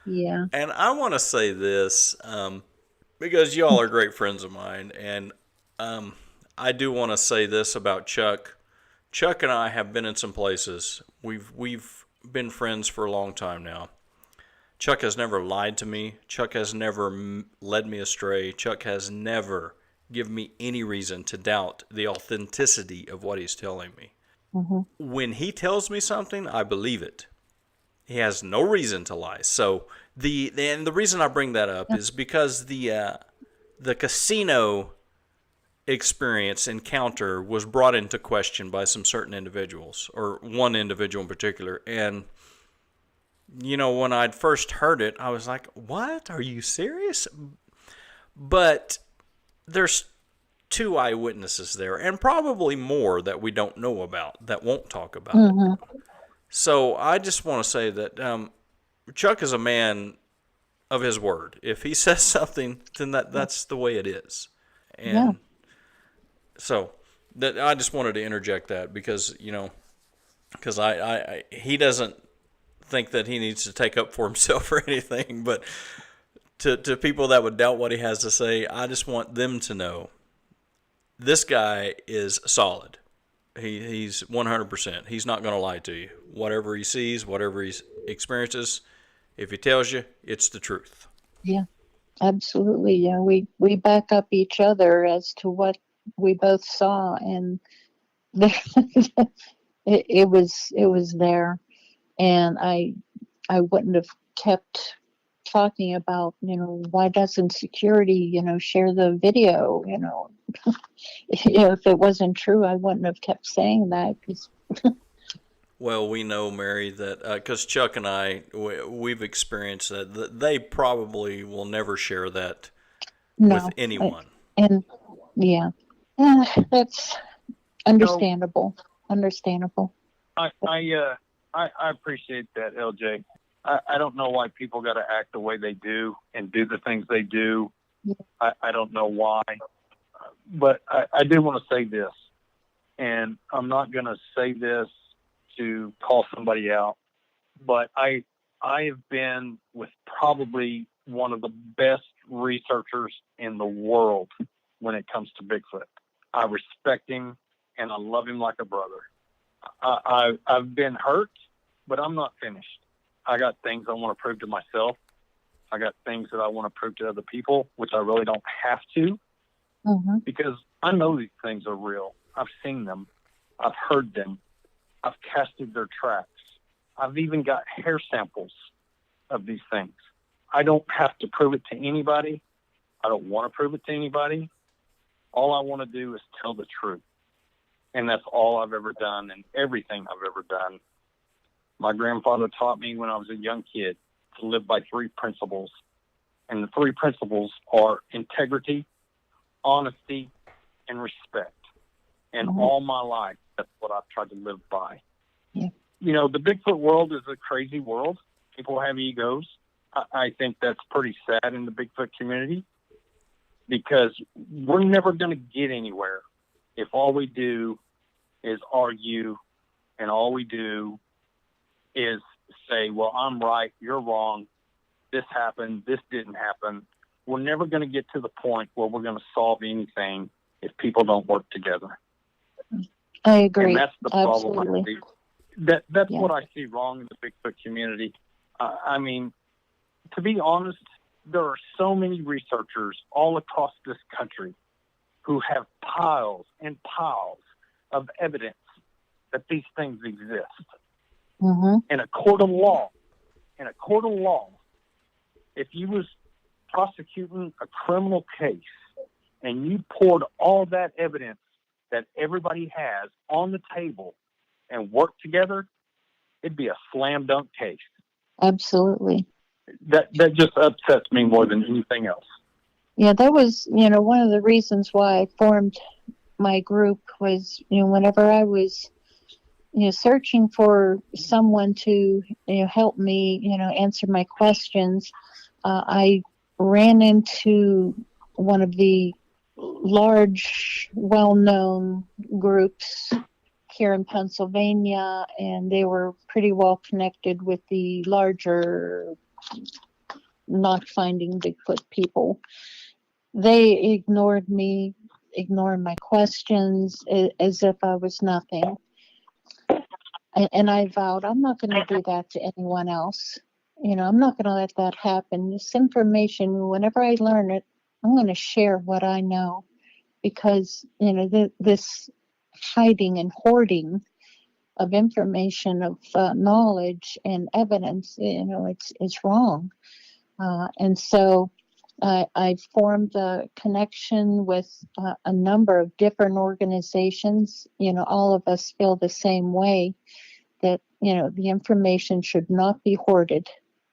Yeah. And I want to say this because y'all are great friends of mine, and um, I do want to say this about Chuck. Chuck and I have been in some places. We've been friends for a long time now. Chuck has never lied to me. Chuck has never led me astray. Chuck has never given me any reason to doubt the authenticity of what he's telling me. Hmm. When he tells me something, I believe it. He has no reason to lie. So the reason I bring that up is because the casino experience encounter was brought into question by some certain individuals, or one individual in particular. And when I'd first heard it, I was like, "What? Are you serious?" But there's two eyewitnesses there, and probably more that we don't know about, that won't talk about it. Hmm. So I just want to say that Chuck is a man of his word. If he says something, then that's the way it is. Yeah. And so that I just wanted to interject that because because he doesn't think that he needs to take up for himself or anything, but to people that would doubt what he has to say, I just want them to know this guy is solid. He's 100%. He's not going to lie to you. Whatever he sees, whatever he experiences, if he tells you, it's the truth. Yeah. Absolutely. Yeah. We back up each other as to what we both saw, and it was there, and I wouldn't have kept talking about, why doesn't security, share the video, if it wasn't true, I wouldn't have kept saying that, because Well, we know, Mary, that because Chuck and we've experienced that they probably will never share that with no. anyone. And yeah. That's No, understandable. Understandable. I But I uh I appreciate that, LJ. I don't know why people got to act the way they do and do the things they do. yeah. I don't know why, but I do want to say this, and I'm not going to say this to call somebody out, but I have been with probably one of the best researchers in the world when it comes to Bigfoot. I respect him and I love him like a brother. I've been hurt, but I'm not finished. I got things I want to prove to myself. I got things that I want to prove to other people, which I really don't have to Hmm. because I know these things are real. I've seen them. I've heard them. I've casted their tracks. I've even got hair samples of these things. I don't have to prove it to anybody. I don't want to prove it to anybody. All I want to do is tell the truth. And that's all I've ever done and everything I've ever done. My grandfather taught me when I was a young kid to live by three principles. And the three principles are integrity, honesty, and respect. And Hmm. all my life, that's what I've tried to live by. Yeah. The Bigfoot world is a crazy world. People have egos. I think that's pretty sad in the Bigfoot community because we're never going to get anywhere if all we do is argue and all we do is say, well, I'm right, you're wrong, this happened, this didn't happen. We're never going to get to the point where we're going to solve anything if people don't work together. I And agree. that's the problem I Absolutely. see. That's Yeah. what I see wrong in the Bigfoot community. I mean, to be honest, there are so many researchers all across this country who have piles and piles of evidence that these things exist. Hmm. In a court of law, in a court of law, if you was prosecuting a criminal case and you poured all that evidence that everybody has on the table and worked together, it'd be a slam dunk case. Absolutely. That just upsets me more than anything else. Yeah, that was, one of the reasons why I formed my group was, whenever I was, searching for someone to, help me, answer my questions, I ran into one of the large, well-known groups here in Pennsylvania, and they were pretty well connected with the larger not finding Bigfoot people. They ignored me, ignored my questions as if I was nothing. And I vowed I'm not going to do that to anyone else. I'm not going to let that happen. This information, whenever I learn it, I'm going to share what I know, because this hiding and hoarding of information, of knowledge and evidence, it's wrong. And so I formed a connection with a number of different organizations. All of us feel the same way, that the information should not be hoarded.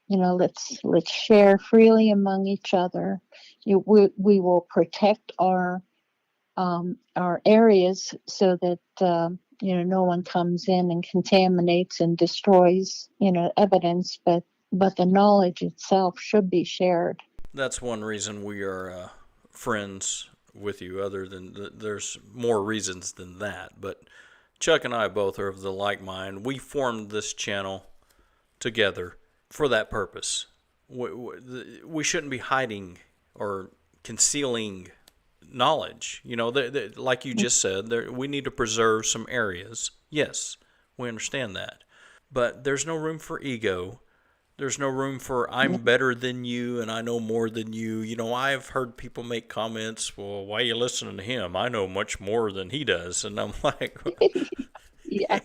Let's share freely among each other. We will protect our areas, so that no one comes in and contaminates and destroys evidence, but the knowledge itself should be shared. That's one reason we are friends with you. Other than there's more reasons than that, but Chuck and I both are of the like mind. We formed this channel together for that purpose. We shouldn't be hiding or concealing knowledge. Like you just said, we need to preserve some areas. Yes, we understand that. But there's no room for ego. There's no room for I'm better than you and I know more than you. I've heard people make comments, well, why are you listening to him? I know much more than he does. And I'm like, Yeah.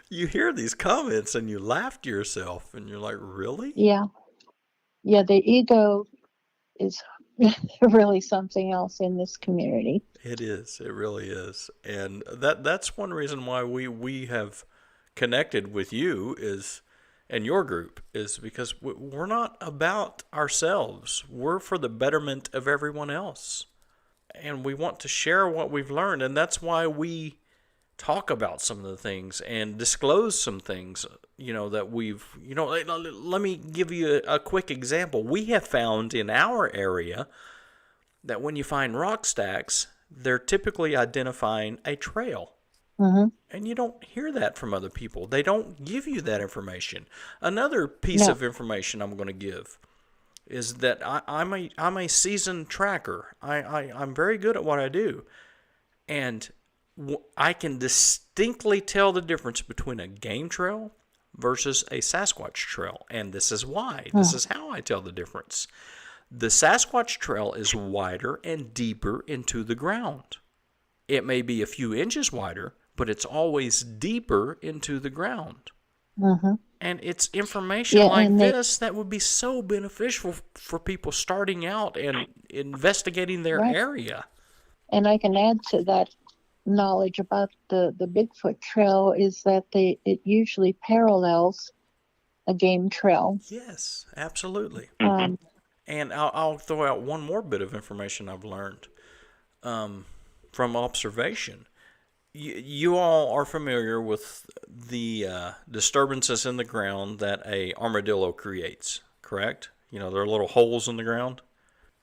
you hear these comments and you laugh to yourself and you're like, really? Yeah. The ego is really something else in this community. It is. It really is. And that's one reason why we have connected with you and your group, is because we're not about ourselves. We're for the betterment of everyone else. And we want to share what we've learned. And that's why we talk about some of the things and disclose some things, that we've, let me give you a quick example. We have found in our area that when you find rock stacks, they're typically identifying a trail. Mm-hmm. And you don't hear that from other people. They don't give you that information. Another piece of information I'm going to give is that I'm a seasoned tracker. I'm very good at what I do. And I can distinctly tell the difference between a game trail versus a Sasquatch trail. And this is why. This is how I tell the difference. The Sasquatch trail is wider and deeper into the ground. It may be a few inches wider, but it's always deeper into the ground. Mm-hmm. And it's information like this that would be so beneficial for people starting out and investigating their area. And I can add to that knowledge about the Bigfoot trail, is that it usually parallels a game trail. Yes, absolutely. And I'll throw out one more bit of information I've learned from observation. You all are familiar with the disturbances in the ground that a armadillo creates, correct? There are little holes in the ground.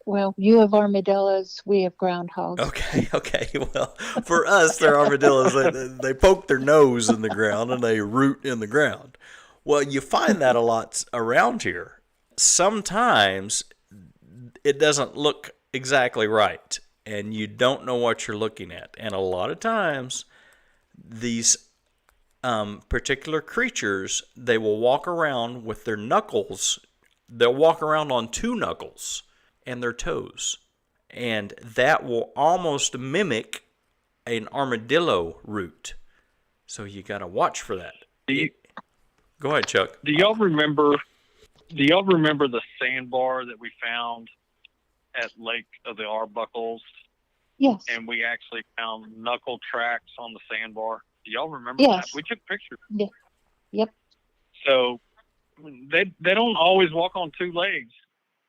Well, you have armadillos, we have groundhogs. Okay. Well, for us, they're armadillos. They poke their nose in the ground and they root in the ground. Well, you find that a lot around here. Sometimes it doesn't look exactly right, and you don't know what you're looking at. And a lot of times, these particular creatures, they will walk around with their knuckles. They'll walk around on two knuckles and their toes. And that will almost mimic an armadillo root. So you got to watch for that. Go ahead, Chuck. Do y'all remember the sandbar that we found at Lake of the Arbuckles? Yes. And we actually found knuckle tracks on the sandbar. Do y'all remember Yes. that? We took pictures. Yeah. Yep. So they don't always walk on two legs.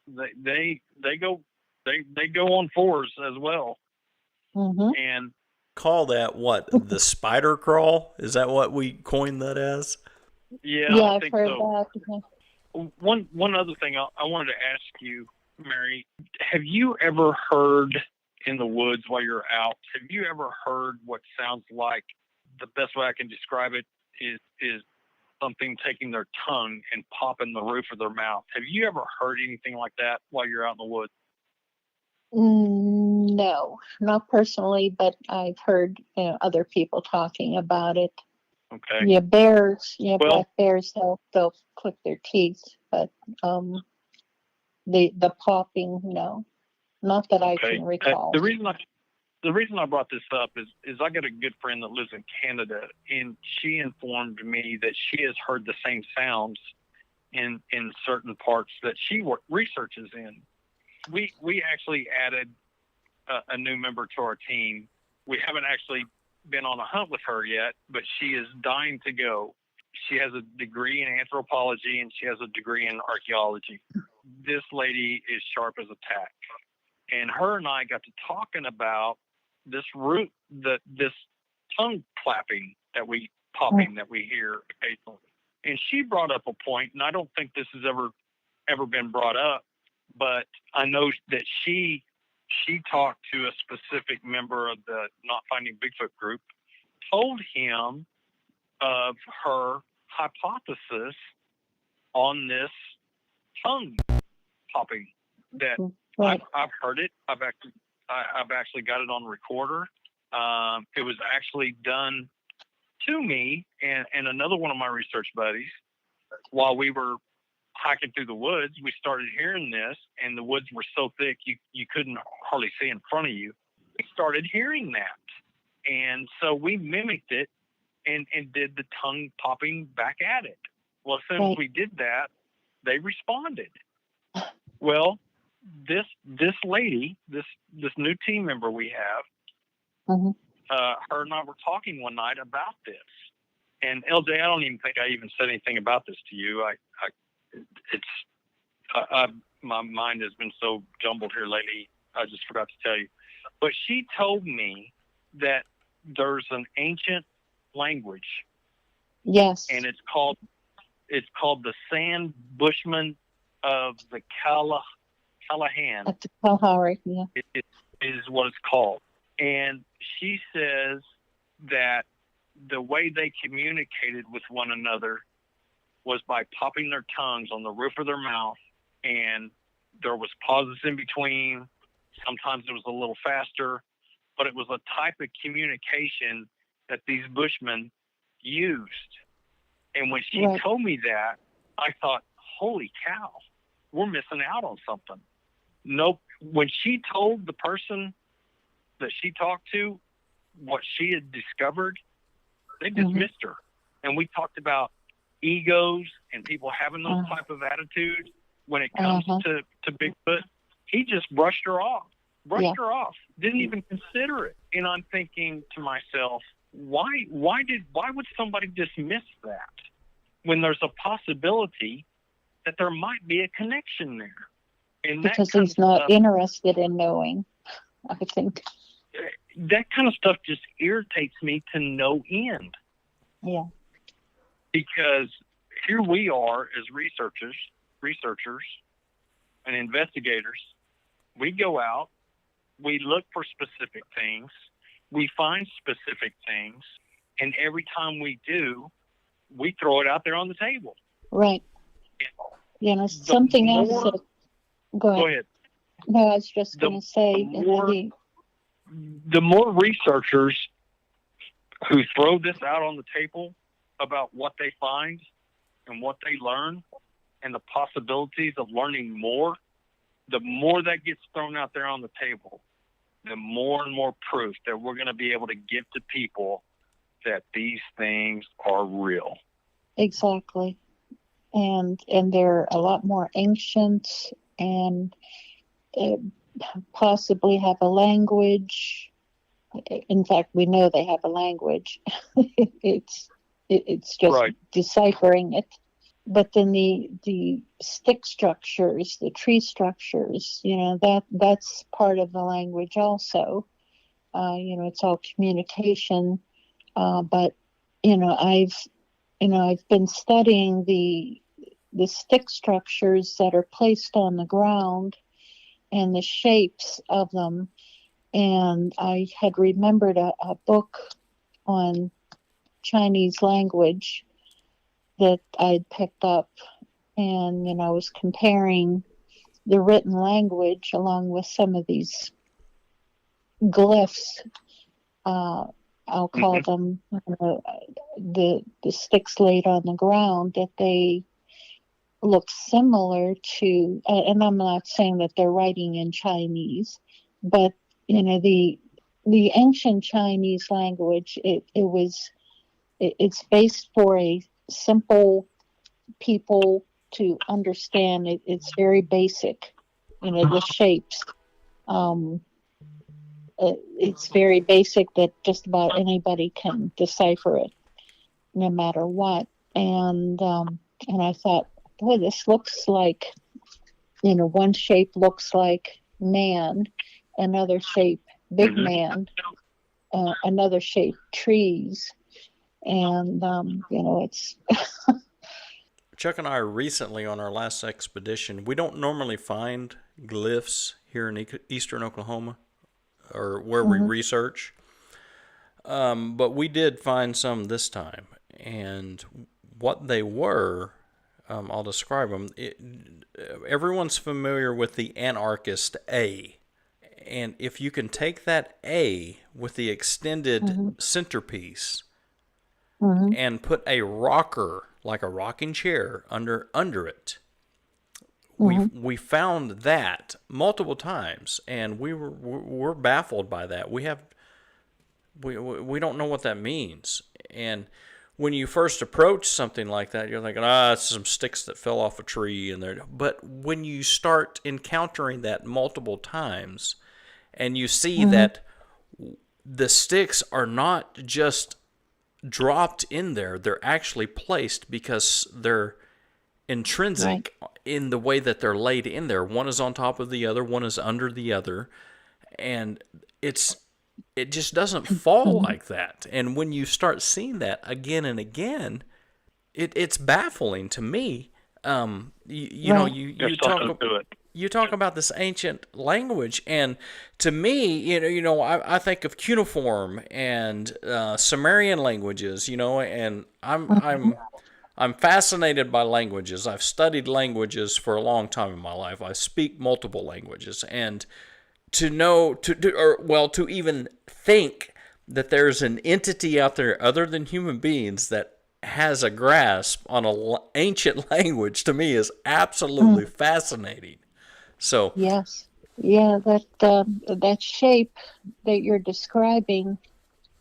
They go on fours as well. Mm-hmm. And call that what? The spider crawl? Is that what we coined that as? yeah, I think I've heard so. that. One other thing I wanted to ask you, Mary, have you ever heard in the woods while you're out, have you ever heard what sounds like, the best way I can describe it is something taking their tongue and popping the roof of their mouth. Have you ever heard anything like that while you're out in the woods? No, not personally, but I've heard other people talking about it. Okay. Yeah, bears, Well, black bears, they'll click their teeth, but the popping, no, not that I can recall. The reason I brought this up is I got a good friend that lives in Canada, and she informed me that she has heard the same sounds in certain parts that she researches in. We actually added a new member to our team. We haven't actually been on a hunt with her yet, but she is dying to go. She has a degree in anthropology and she has a degree in archaeology. This lady is sharp as a tack. And her and I got to talking about this this tongue clapping that we hear occasionally. And she brought up a point, and I don't think this has ever been brought up, but I know that she talked to a specific member of the Not Finding Bigfoot group, told him of her hypothesis on this tongue popping. That Right. I've heard it. I've actually got it on recorder. It was actually done to me and another one of my research buddies while we were hiking through the woods. We started hearing this, and the woods were so thick you couldn't hardly see in front of you. We started hearing that, and so we mimicked it and did the tongue popping back at it. Well, as soon as we did that, they responded. Well, this lady, this new team member we have, her and I were talking one night about this. And LJ, I don't even think I even said anything about this to you. My mind has been so jumbled here lately, I just forgot to tell you. But she told me that there's an ancient language. Yes. And it's called the Sand Bushman of the Callahan. That's the Kalahari, yeah. It is what it's called. And she says that the way they communicated with one another was by popping their tongues on the roof of their mouth, and there was pauses in between. Sometimes it was a little faster, but it was a type of communication that these Bushmen used. And when she told me that, I thought, holy cow, we're missing out on something. Nope. When she told the person that she talked to what she had discovered, they dismissed her. And we talked about egos and people having those type of attitudes when it comes to Bigfoot. He just brushed her off. Didn't even consider it. And I'm thinking to myself, why would somebody dismiss that when there's a possibility that there might be a connection there? And because he's not interested in knowing, I think. That kind of stuff just irritates me to no end. Yeah. Because here we are as researchers and investigators. We go out, we look for specific things, we find specific things, and every time we do, we throw it out there on the table. Right. Something else. Go ahead. No, I was just going to say. The more researchers who throw this out on the table about what they find and what they learn and the possibilities of learning more, the more that gets thrown out there on the table, the more and more proof that we're going to be able to give to people that these things are real. Exactly. And they're a lot more ancient and possibly have a language. In fact, we know they have a language. It's just deciphering it. But then the stick structures, the tree structures, that's part of the language also. It's all communication. But I've been studying the stick structures that are placed on the ground and the shapes of them. And I had remembered a book on Chinese language that I'd picked up, and I was comparing the written language along with some of these glyphs. I'll call them the sticks laid on the ground, that they look similar to, and I'm not saying that they're writing in Chinese, but the ancient Chinese language, it's based for a simple people to understand. It's very basic, the shapes. It's very basic that just about anybody can decipher it, no matter what. And I thought, boy, this looks like, one shape looks like man, another shape big man, another shape trees, and it's. Chuck and I recently on our last expedition, we don't normally find glyphs here in eastern Oklahoma, or where we research. But we did find some this time. And what they were, I'll describe them. Everyone's familiar with the anarchist A. And if you can take that A with the extended centerpiece and put a rocker, like a rocking chair, under it, we found that multiple times, and we're baffled by that. We don't know what that means. And when you first approach something like that, you're thinking, it's some sticks that fell off a tree, but when you start encountering that multiple times, and you see that the sticks are not just dropped in there, they're actually placed because they're intrinsic in the way that they're laid in there. One is on top of the other, one is under the other, and it just doesn't fall like that. And when you start seeing that again and again, it's baffling to me. You talk about this ancient language, and to me, I think of cuneiform and Sumerian languages, and I'm fascinated by languages. I've studied languages for a long time in my life. I speak multiple languages, and to even think that there's an entity out there other than human beings that has a grasp on an ancient language, to me, is absolutely fascinating. So yes, yeah, that shape that you're describing.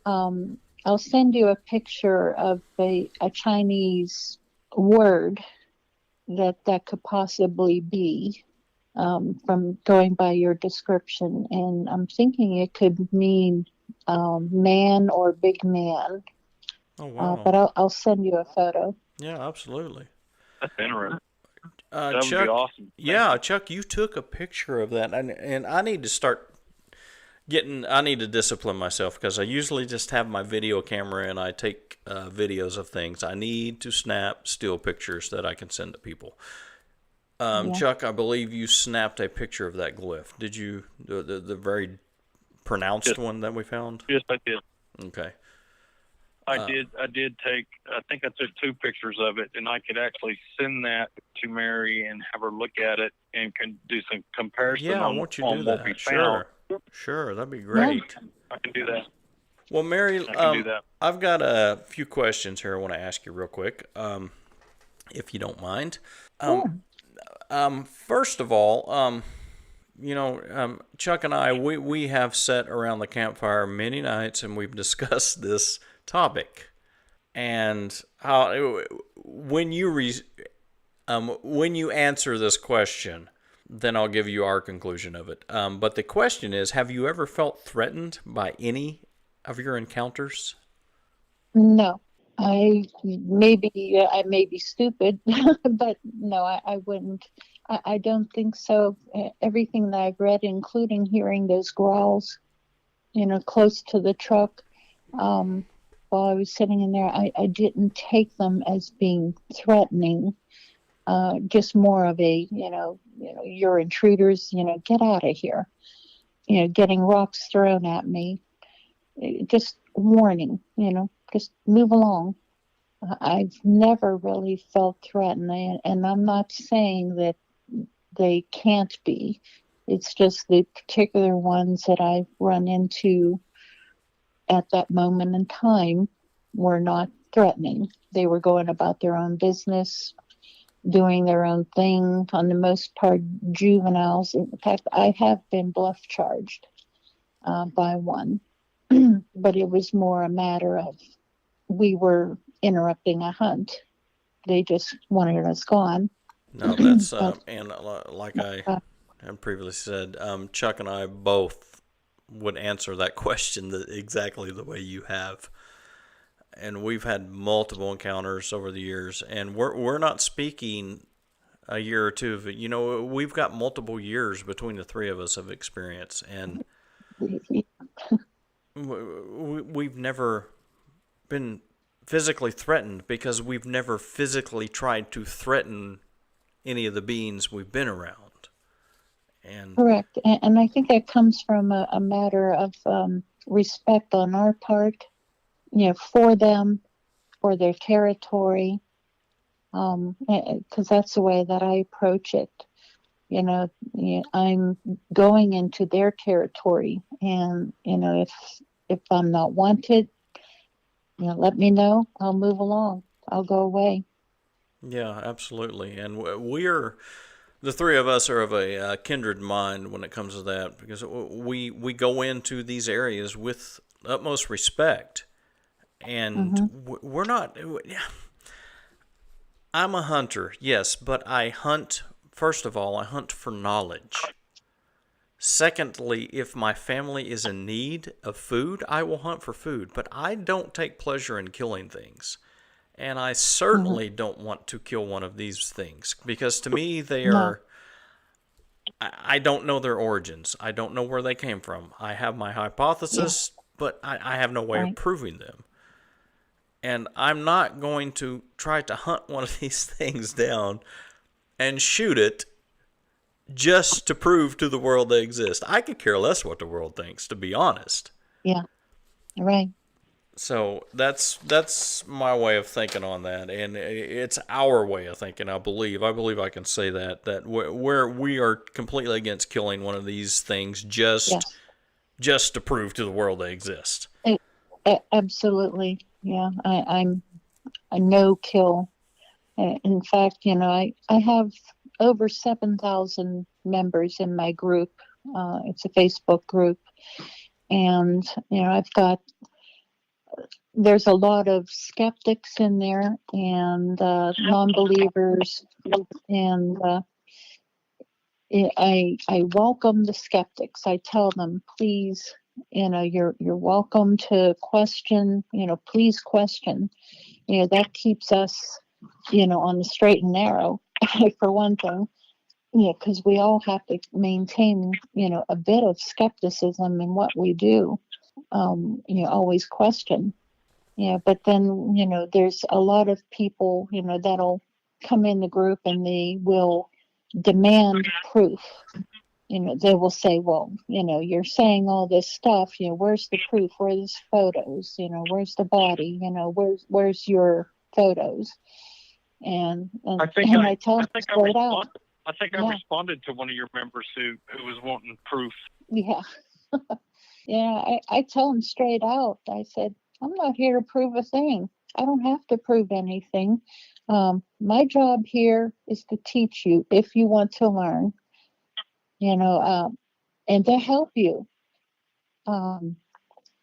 I'll send you a picture of a Chinese word that could possibly be, from going by your description, and I'm thinking it could mean man or big man. Oh wow! But I'll send you a photo. Yeah, absolutely. That's interesting. That would Chuck, be awesome. Yeah, Chuck, you took a picture of that, and I need to start I need to discipline myself, because I usually just have my video camera and I take videos of things. I need to snap still pictures that I can send to people. Chuck, I believe you snapped a picture of that glyph. Did you, the very pronounced one that we found? Yes, I did. Okay. I did take, I think I took 2 pictures of it, and I could actually send that to Mary and have her look at it and can do some comparison. Yeah, I want you to do that. Sure, that'd be great. Yeah, I can do that. Well, Mary, I can do that. I've got a few questions here I want to ask you real quick, if you don't mind. First of all, Chuck and I, we have sat around the campfire many nights, and we've discussed this topic, and how when you answer this question, then I'll give you our conclusion of it. But the question is, have you ever felt threatened by any of your encounters? No, I may be stupid, but no, I wouldn't. I don't think so. Everything that I've read, including hearing those growls, close to the truck, while I was sitting in there, I didn't take them as being threatening. Just more of a, you're intruders, get out of here. Getting rocks thrown at me. Just warning, just move along. I've never really felt threatened, and I'm not saying that they can't be. It's just the particular ones that I've run into at that moment in time were not threatening. They were going about their own business, doing their own thing, on the most part, juveniles. In fact, I have been bluff charged by one, but it was more a matter of we were interrupting a hunt. They just wanted us gone. No, that's But, and like I uh, had previously said, Chuck and I both would answer that question exactly the way you have. And we've had multiple encounters over the years, and we're not speaking a year or two of it. You know, we've got multiple years between the three of us of experience, and we've never been physically threatened because we've never physically tried to threaten any of the beings we've been around. And correct. And I think that comes from a matter of respect on our part, for them, for their territory, because that's the way that I approach it. I'm going into their territory, and if I'm not wanted, let me know. I'll move along. I'll go away. yeah, absolutely. And we're the three of us are of a kindred mind when it comes to that because we go into these areas with utmost respect, and we're not. I'm a hunter, yes, but I hunt. First of all, I hunt for knowledge. Secondly, if my family is in need of food, I will hunt for food, but I don't take pleasure in killing things. And I certainly don't want to kill one of these things because to me they No. are. I don't know their origins. I don't know where they came from. I have my hypothesis, but I have no way of Right. proving them. And I'm not going to try to hunt one of these things down and shoot it just to prove to the world they exist. I could care less what the world thinks, to be honest. Yeah. Right. So that's my way of thinking on that, and it's our way of thinking. I believe I can say that where we are completely against killing one of these things Yes. just to prove to the world they exist. Absolutely. Yeah. I'm a no kill. In fact, I have over 7,000 members in my group. It's a Facebook group, and there's a lot of skeptics in there and non-believers, and I welcome the skeptics. I tell them, please, you're welcome to question. Please question. That keeps us, on the straight and narrow, for one thing. Because we all have to maintain, a bit of skepticism in what we do. Always question. Yeah, but then, there's a lot of people, that'll come in the group and they will demand proof. They will say, well, you're saying all this stuff, where's the proof? Where's photos? Where's the body? Where's your photos? And I think and I, I tell I them think I straight out, responded. I think I yeah, responded to one of your members who was wanting proof. yeah, yeah. I tell them straight out. I said, I'm not here to prove a thing. I don't have to prove anything. My job here is to teach you if you want to learn, and to help you. Um,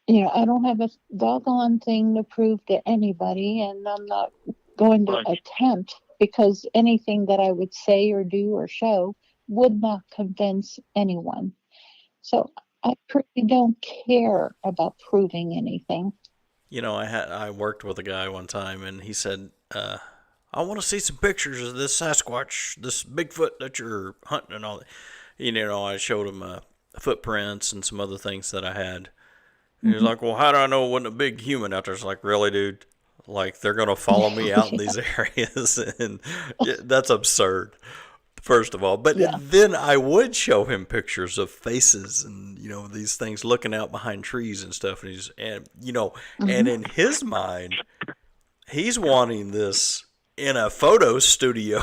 I don't have a doggone thing to prove to anybody, and I'm not going to Right. attempt, because anything that I would say or do or show would not convince anyone. So I really don't care about proving anything. I worked with a guy one time, and he said, "I want to see some pictures of this Sasquatch, this Bigfoot that you're hunting and all that." I showed him footprints and some other things that I had. And he was like, "Well, how do I know it wasn't a big human out there?" It's like, really, dude? Like, they're gonna follow me out in these areas, and that's absurd. First of all, but Yeah. then I would show him pictures of faces and these things looking out behind trees and stuff, and and Hmm. in his mind, he's wanting this in a photo studio,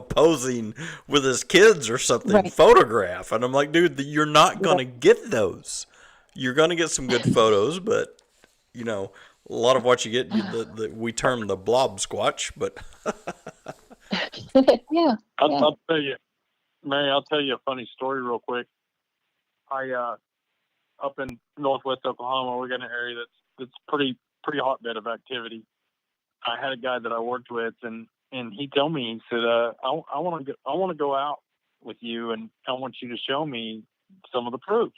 posing with his kids or something, Right. photograph. And I'm like, dude, you're not going to Right. get those. You're going to get some good photos, but, a lot of what you get, we term the blob squatch, but Yeah. I'll tell you, Mary, I'll tell you a funny story real quick. Up in northwest Oklahoma, we got an area that's pretty hotbed of activity. I had a guy that I worked with, and he told me, he said, I want to go out with you, and I want you to show me some of the proof.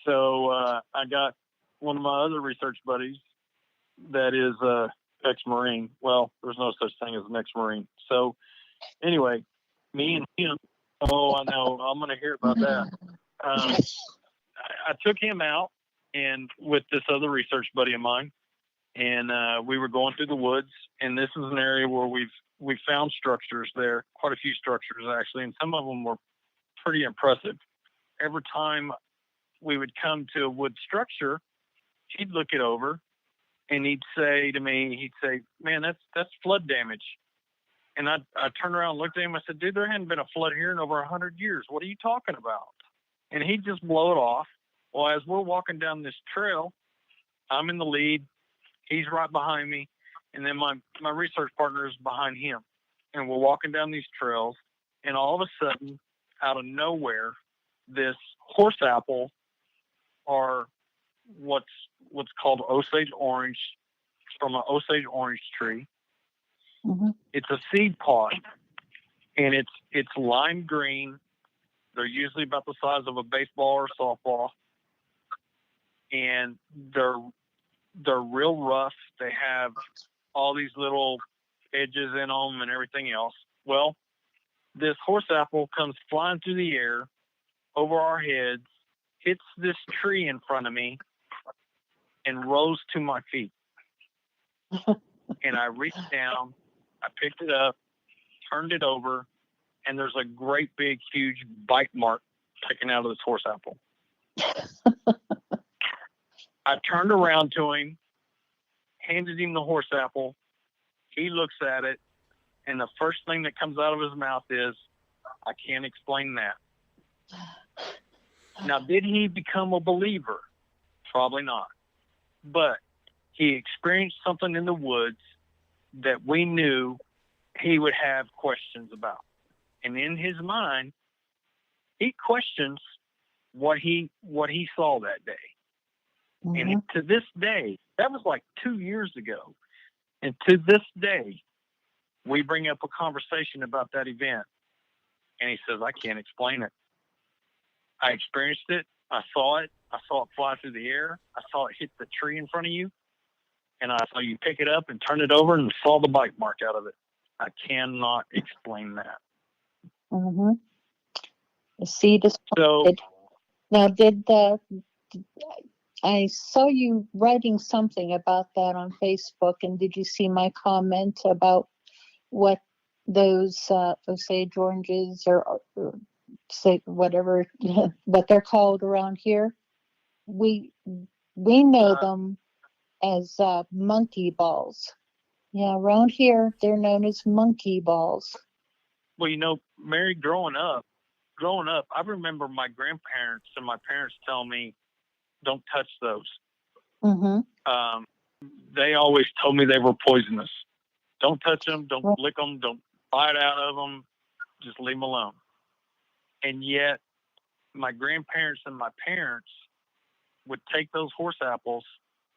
So I got one of my other research buddies that is ex-Marine. Well, there's no such thing as an ex-Marine. So anyway, me and him. Oh, I know. I'm going to hear about that. I took him out and with this other research buddy of mine, and we were going through the woods. And this is an area where we found structures there, quite a few structures actually, and some of them were pretty impressive. Every time we would come to a wood structure, he'd look it over, and he'd say to me, "Man, that's flood damage." And I turned around and looked at him. I said, "Dude, there hadn't been a flood here in over 100 years. What are you talking about?" And he'd just blow it off. Well, as we're walking down this trail, I'm in the lead. He's right behind me. And then my research partner is behind him. And we're walking down these trails. And all of a sudden, out of nowhere, this horse apple, or what's called Osage orange, from an Osage orange tree. Mm-hmm. It's a seed pod. And it's lime green. They're usually about the size of a baseball or softball, and they're real rough. They have all these little edges in them and everything else. Well, this horse apple comes flying through the air over our heads, hits this tree in front of me, and rose to my feet. And I reached down, I picked it up, turned it over, and there's a great big huge bite mark taken out of this horse apple. I turned around to him, handed him the horse apple. He looks at it, and the first thing that comes out of his mouth is, "I can't explain that." Now, did he become a believer? Probably not. But he experienced something in the woods that we knew he would have questions about. And in his mind, he questions what he saw that day. Mm-hmm. And to this day, that was like 2 years ago. And to this day, we bring up a conversation about that event. And he says, "I can't explain it. I experienced it. I saw it. I saw it fly through the air. I saw it hit the tree in front of you. And I saw you pick it up and turn it over and saw the bite mark out of it. I cannot explain that." Mm-hmm. The seed is So, planted. Now, I saw you writing something about that on Facebook, and did you see my comment about what those Osage oranges or say whatever what they're called around here? We know them as monkey balls. Yeah, around here they're known as monkey balls. well, Mary, growing up, I remember my grandparents and my parents telling me, "Don't touch those." Mm-hmm. They always told me they were poisonous. Don't touch them. Don't lick them. Don't bite out of them. Just leave them alone. And yet, my grandparents and my parents would take those horse apples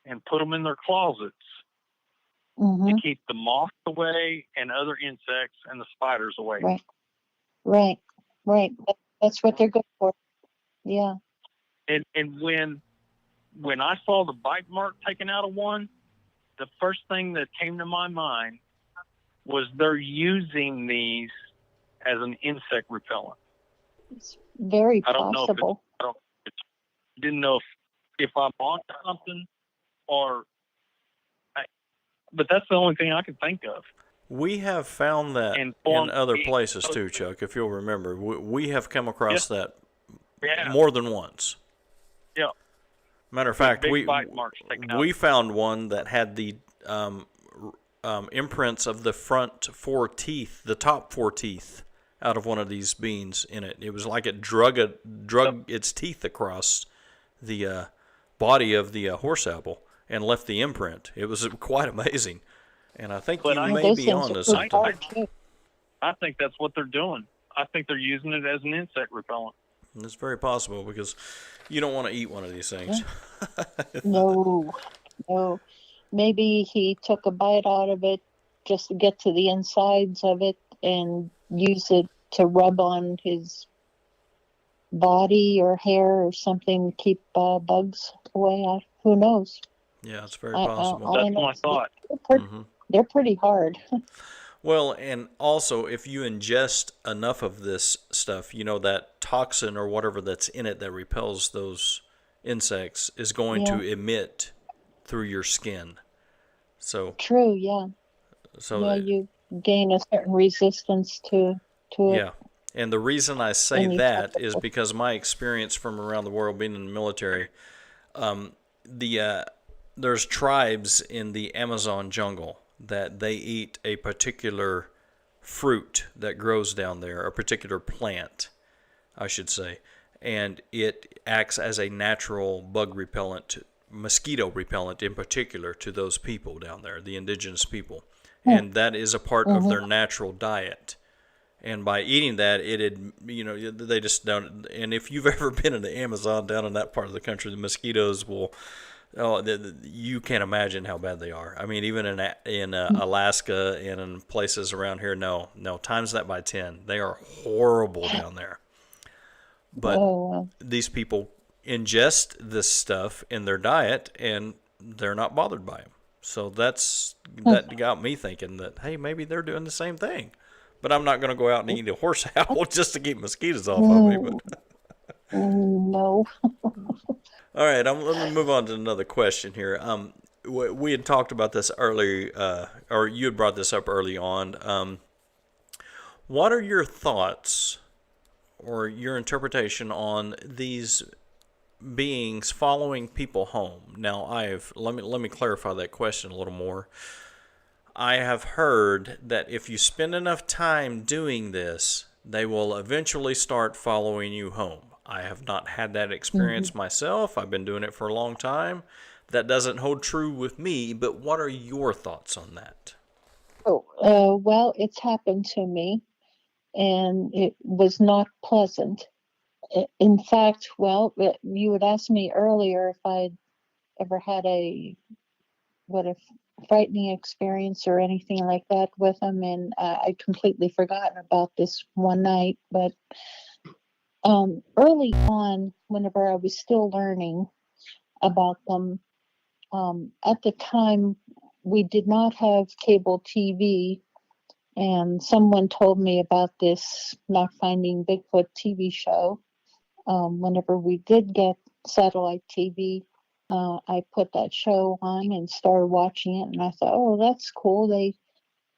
and put them in their closets Mm-hmm. to keep the moths away and other insects and the spiders away. Right. That's what they're good for. Yeah. And when I saw the bite mark taken out of one, the first thing that came to my mind was they're using these as an insect repellent. It's very I don't possible. Didn't know if I'm on something but that's the only thing I could think of. we have found that in other places too, Chuck, if you'll remember. We have come across that more than once. Yeah. Matter of fact, big bite marks taken out. we found one that had the imprints of the front 4 teeth, the top 4 teeth, out of one of these beans in it. It was like it drug its teeth across the body of the horse apple and left the imprint. It was quite amazing. And I think you may be on to something. I think that's what they're doing. I think they're using it as an insect repellent. It's very possible, because you don't want to eat one of these things. No. Maybe he took a bite out of it just to get to the insides of it and use it to rub on his body or hair or something to keep bugs away. Who knows? Yeah, it's very possible. That's my thought. They're pretty hard. Well, and also, if you ingest enough of this stuff, that toxin or whatever that's in it that repels those insects is going to emit through your skin. So true, yeah. So you gain a certain resistance to it. Yeah, and the reason I say that is because my experience from around the world, being in the military, there's tribes in the Amazon jungle that they eat a particular fruit that grows down there, a particular plant, I should say, and it acts as a natural bug repellent, mosquito repellent in particular, to those people down there, the indigenous people. And that is a part of their natural diet. And by eating that, they just don't. And if you've ever been in the Amazon down in that part of the country, the mosquitoes will. You can't imagine how bad they are. I mean, even in Alaska and in places around here, no, times that by 10. They are horrible down there. But these people ingest this stuff in their diet, and they're not bothered by them. So that got me thinking that, hey, maybe they're doing the same thing. But I'm not going to go out and eat a horse owl just to keep mosquitoes off of me. But no. All right, let me move on to another question here. We had talked about this earlier, or you had brought this up early on. What are your thoughts or your interpretation on these beings following people home? Now, let me clarify that question a little more. I have heard that if you spend enough time doing this, they will eventually start following you home. I have not had that experience myself. I've been doing it for a long time. That doesn't hold true with me, but what are your thoughts on that? Well, it's happened to me, and it was not pleasant. In fact, you had asked me earlier if I'd ever had a frightening experience or anything like that with them, and I'd completely forgotten about this one night. But early on, whenever I was still learning about them, at the time we did not have cable TV, and someone told me about this Not Finding Bigfoot TV show. Whenever we did get satellite TV, I put that show on and started watching it, and I thought, oh, that's cool. They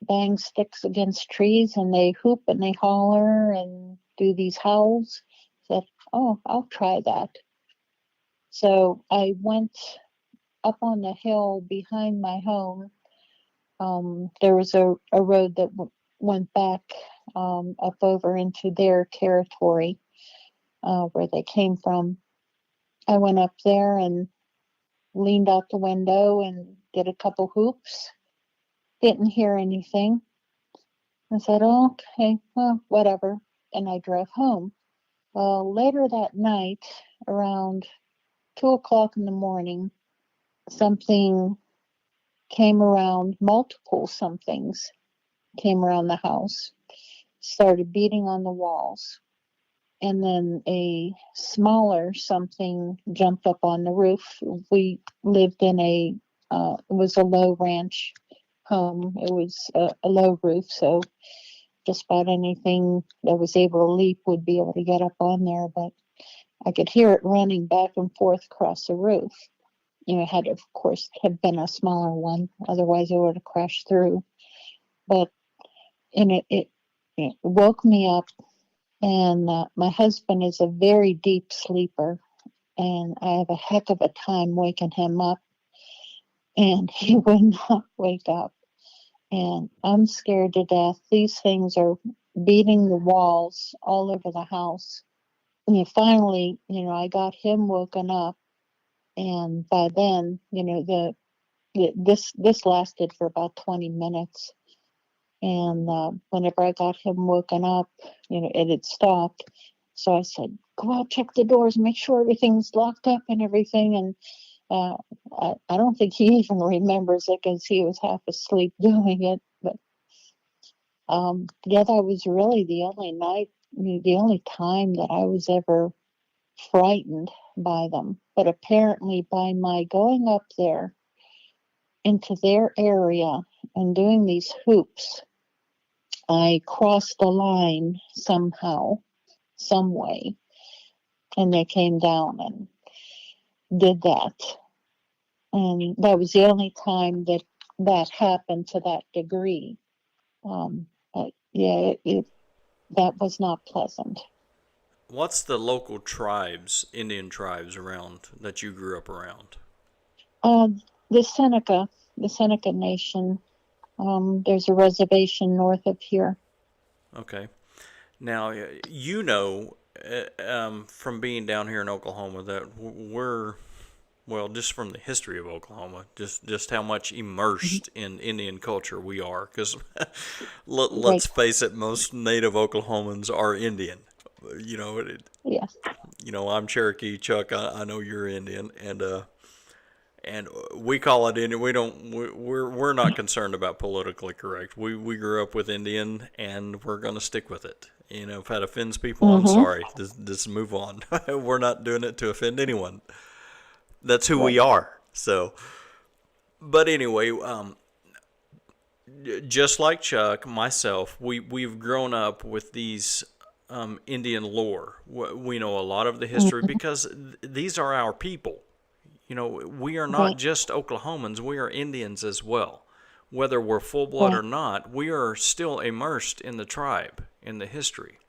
bang sticks against trees, and they hoop and they holler and do these howls. Said, oh, I'll try that. So I went up on the hill behind my home. There was a road that went back up over into their territory where they came from. I went up there and leaned out the window and did a couple hoops. Didn't hear anything. I said, oh, okay, well, whatever. And I drove home. Later that night, around 2:00 in the morning, something came around, multiple somethings came around the house, started beating on the walls. And then a smaller something jumped up on the roof. We lived in it was a low ranch home. It was a low roof, so just about anything that was able to leap would be able to get up on there. But I could hear it running back and forth across the roof. It had, of course, have been a smaller one. Otherwise, it would have crashed through. But it woke me up. And my husband is a very deep sleeper, and I have a heck of a time waking him up, and he would not wake up. and I'm scared to death. These things are beating the walls all over the house. And finally, I got him woken up, and by then, this lasted for about 20 minutes. And whenever I got him woken up, it had stopped. So I said, "Go out, check the doors, make sure everything's locked up and everything." And I don't think he even remembers it because he was half asleep doing it. But yeah, that was really the only night, the only time that I was ever frightened by them. But apparently, by my going up there into their area and doing these hoops, I crossed the line somehow, some way, and they came down and did that. And that was the only time that that happened to that degree. But yeah, that was not pleasant. What's the local tribes, Indian tribes around that you grew up around? Uh, the Seneca Nation. There's a reservation north of here. Okay. Now, from being down here in Oklahoma that we're, well, just from the history of Oklahoma, just how much immersed in Indian culture we are. Because let's Right. face it, most native Oklahomans are Indian. Yes. I'm Cherokee. Chuck, I know you're Indian, and we call it Indian. We're not concerned about politically correct. We grew up with Indian, and we're going to stick with it. If that offends people, I'm Mm-hmm. sorry. Just move on. We're not doing it to offend anyone. That's who we Right. are. So, but anyway, just like Chuck, myself, we've grown up with these Indian lore. We know a lot of the history Mm-hmm. because these are our people. We are not Right. just Oklahomans, we are Indians as well. Whether we're full blood Right. or not, we are still immersed in the tribe, in the history.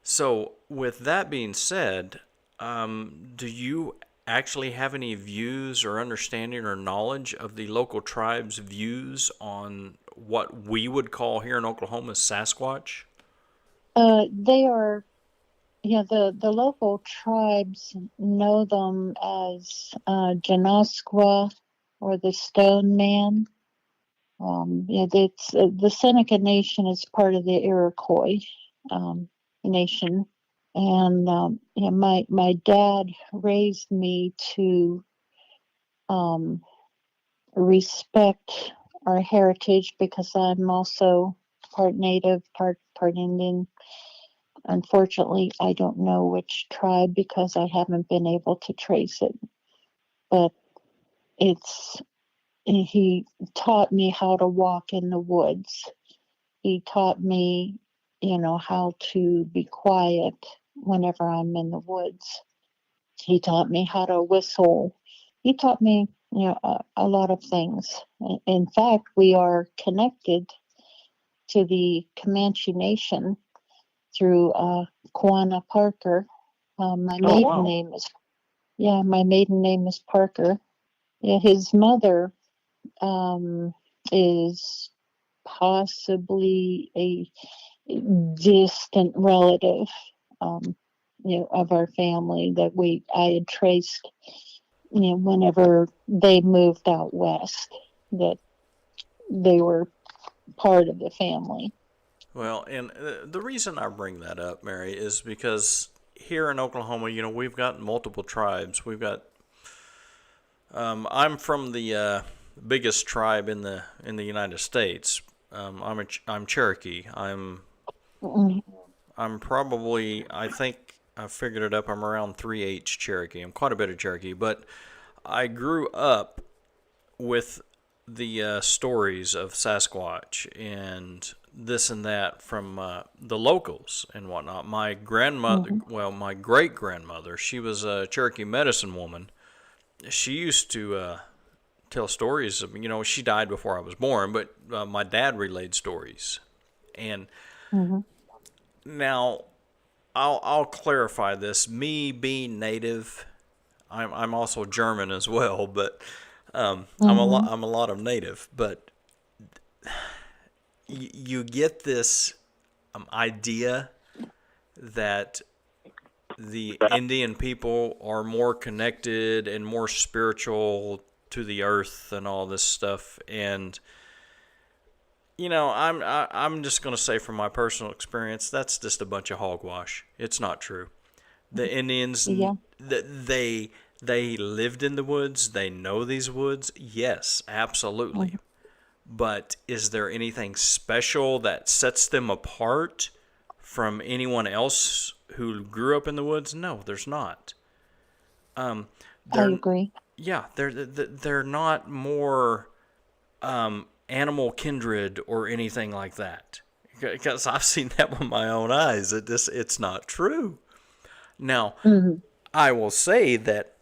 So, with that being said, do you actually have any views or understanding or knowledge of the local tribe's views on what we would call here in Oklahoma Sasquatch? They are. Yeah, the local tribes know them as Janasqua or the Stone Man. Yeah, the Seneca Nation is part of the Iroquois nation, and yeah, my dad raised me to um, respect our heritage because I'm also part Native, part Indian. Unfortunately, I don't know which tribe because I haven't been able to trace it. But it's he taught me how to walk in the woods. He taught me, how to be quiet whenever I'm in the woods. He taught me how to whistle. He taught me, a lot of things. In fact, we are connected to the Comanche Nation through Quanah Parker. My Oh, maiden wow. name is my maiden name is Parker. Yeah, his mother is possibly a distant relative, um, of our family that I had traced, whenever they moved out west, that they were part of the family. Well, and the reason I bring that up, Mary, is because here in Oklahoma, we've got multiple tribes. I'm from the biggest tribe in the United States. I'm Cherokee. Mm-hmm. I'm probably, I think I figured it up. I'm around 3/8 Cherokee. I'm quite a bit of Cherokee, but I grew up with the stories of Sasquatch and this and that from the locals and whatnot. My grandmother, Mm-hmm. well, my great grandmother, she was a Cherokee medicine woman. She used to tell stories of, she died before I was born, but my dad relayed stories. And Mm-hmm. now I'll clarify this. Me being native, I'm also German as well, but I'm Mm-hmm. a lot of native. But you get this idea that the Indian people are more connected and more spiritual to the earth and all this stuff. And I'm just going to say from my personal experience, that's just a bunch of hogwash. It's not true. The Indians, Yeah. they lived in the woods. They know these woods. Yes, absolutely. But is there anything special that sets them apart from anyone else who grew up in the woods? No, there's not. I agree. Yeah, they're not more animal kindred or anything like that. Because I've seen that with my own eyes. It's not true. Now, I will say that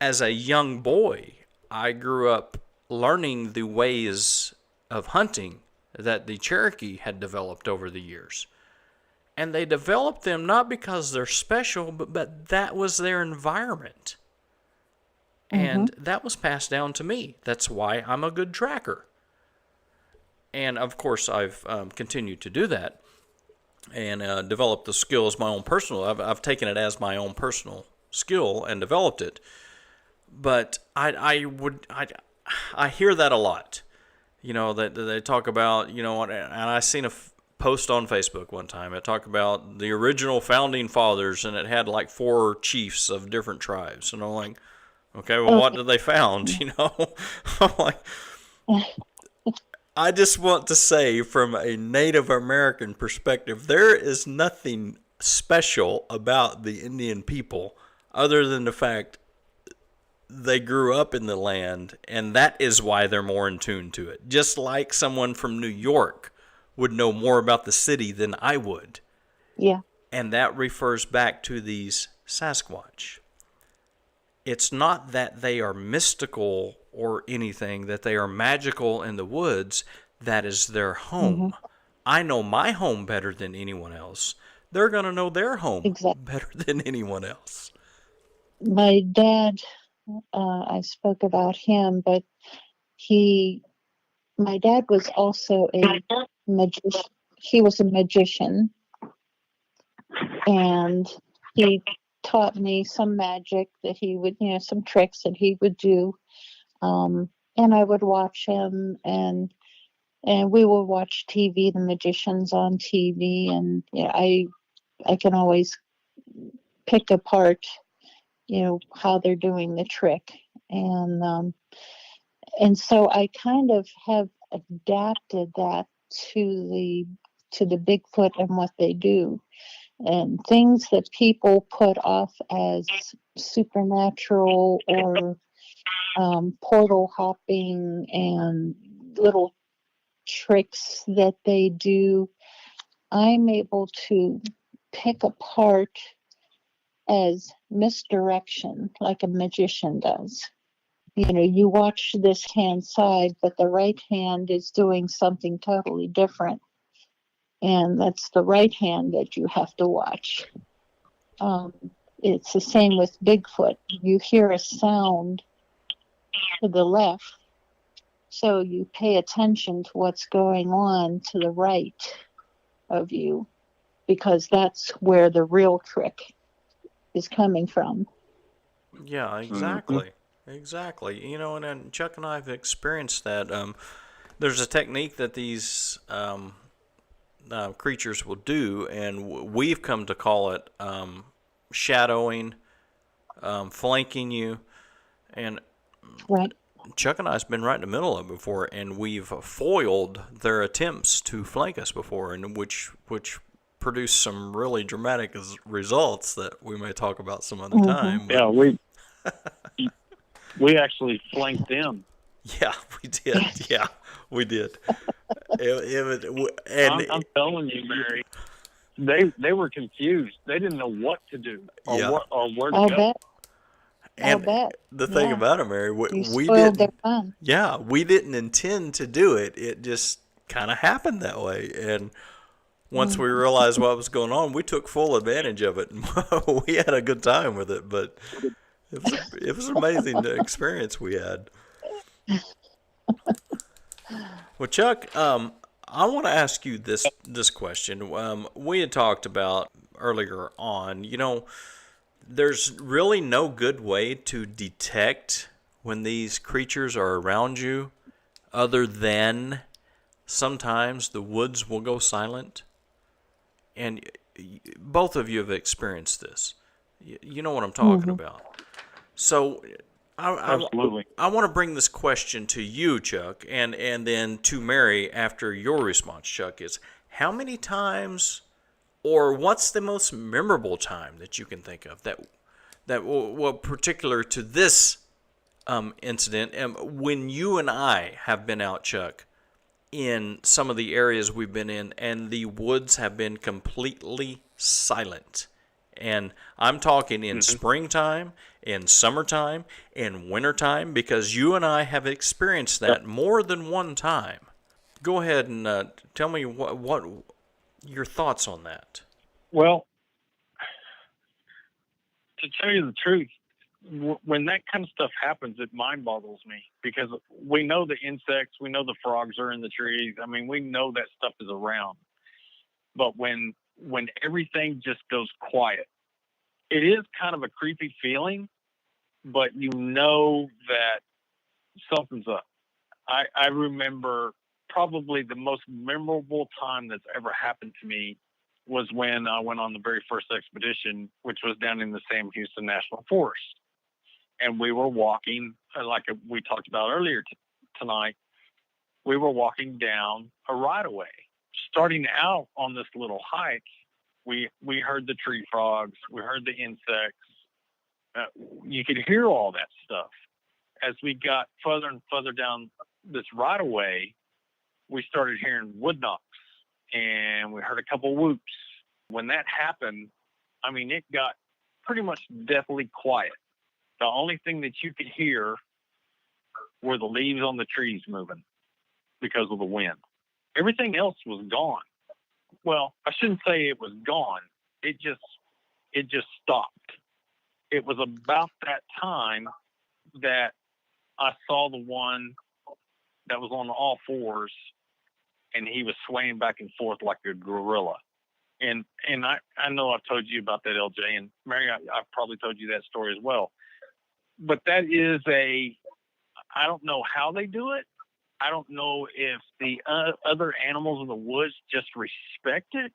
as a young boy, I grew up learning the ways of hunting that the Cherokee had developed over the years. And they developed them not because they're special, but that was their environment. And that was passed down to me. That's why I'm a good tracker. And of course, I've continued to do that and developed the skill as my own personal. I've taken it as my own personal skill and developed it. But I hear that a lot. That they talk about, and I seen a post on Facebook one time. It talked about the original founding fathers, and it had like 4 chiefs of different tribes. And I'm like, okay, well, what did they found? I'm like, I just want to say from a Native American perspective, there is nothing special about the Indian people other than the fact they grew up in the land, and that is why they're more in tune to it. Just like someone from New York would know more about the city than I would. Yeah. And that refers back to these Sasquatch. It's not that they are mystical or anything, that they are magical in the woods. That is their home. I know my home better than anyone else. They're going to know their home better than anyone else. My dad, I spoke about him, but my dad was also a magician. He was a magician, and he taught me some magic that he would, some tricks that he would do. And I would watch him, and we would watch TV, the magicians on TV, and I can always pick apart, how they're doing the trick, and so I kind of have adapted that to the Bigfoot and what they do, and things that people put off as supernatural or portal hopping and little tricks that they do. I'm able to pick apart as misdirection, like a magician does. You watch this hand side, but the right hand is doing something totally different. And that's the right hand that you have to watch. It's the same with Bigfoot. You hear a sound to the left, so you pay attention to what's going on to the right of you, because that's where the real trick is coming from. Yeah, exactly. Exactly. And Chuck and I have experienced that. There's a technique that these creatures will do, and we've come to call it shadowing, flanking you. And Right. Chuck and I have been right in the middle of it before, and we've foiled their attempts to flank us before, and which produced some really dramatic results that we may talk about some other time. Yeah, we actually flanked them. Yeah, we did. Yeah, we did. I'm telling you, Mary, they were confused. They didn't know what to do or where to go. And the thing about it, Mary, we spoiled their fun. Yeah, we didn't intend to do it. It just kind of happened that way. And once we realized what was going on, we took full advantage of it, and we had a good time with it. But it was an amazing experience we had. Well, Chuck, I want to ask you this question. We had talked about earlier on. There's really no good way to detect when these creatures are around you, other than sometimes the woods will go silent, and both of you have experienced this. You know what I'm talking Hmm. about. So Absolutely. I want to bring this question to you, Chuck, and then to Mary after your response, Chuck, is how many times or what's the most memorable time that you can think of that well particular to this incident when you and I have been out, Chuck, in some of the areas we've been in, and the woods have been completely silent. And I'm talking in Hmm. springtime, in summertime, in wintertime, because you and I have experienced Yep. that more than one time. Go ahead and tell me what your thoughts on that. Well, to tell you the truth, when that kind of stuff happens, it mind boggles me because we know the insects, we know the frogs are in the trees. I mean, we know that stuff is around. But when everything just goes quiet, it is kind of a creepy feeling, but you know that something's up. I remember probably the most memorable time that's ever happened to me was when I went on the very first expedition, which was down in the Sam Houston National Forest. And we were walking, like we talked about earlier tonight, we were walking down a right of way. Starting out on this little hike, we heard the tree frogs, we heard the insects. You could hear all that stuff. As we got further and further down this right of way, we started hearing wood knocks and we heard a couple whoops. When that happened, I mean, it got pretty much deathly quiet. The only thing that you could hear were the leaves on the trees moving because of the wind. Everything else was gone. Well, I shouldn't say it was gone. It just stopped. It was about that time that I saw the one that was on all fours and he was swaying back and forth like a gorilla. And I know I've told you about that, LJ, and Mary, I've probably told you that story as well. But that is I don't know how they do it. I don't know if the other animals in the woods just respect it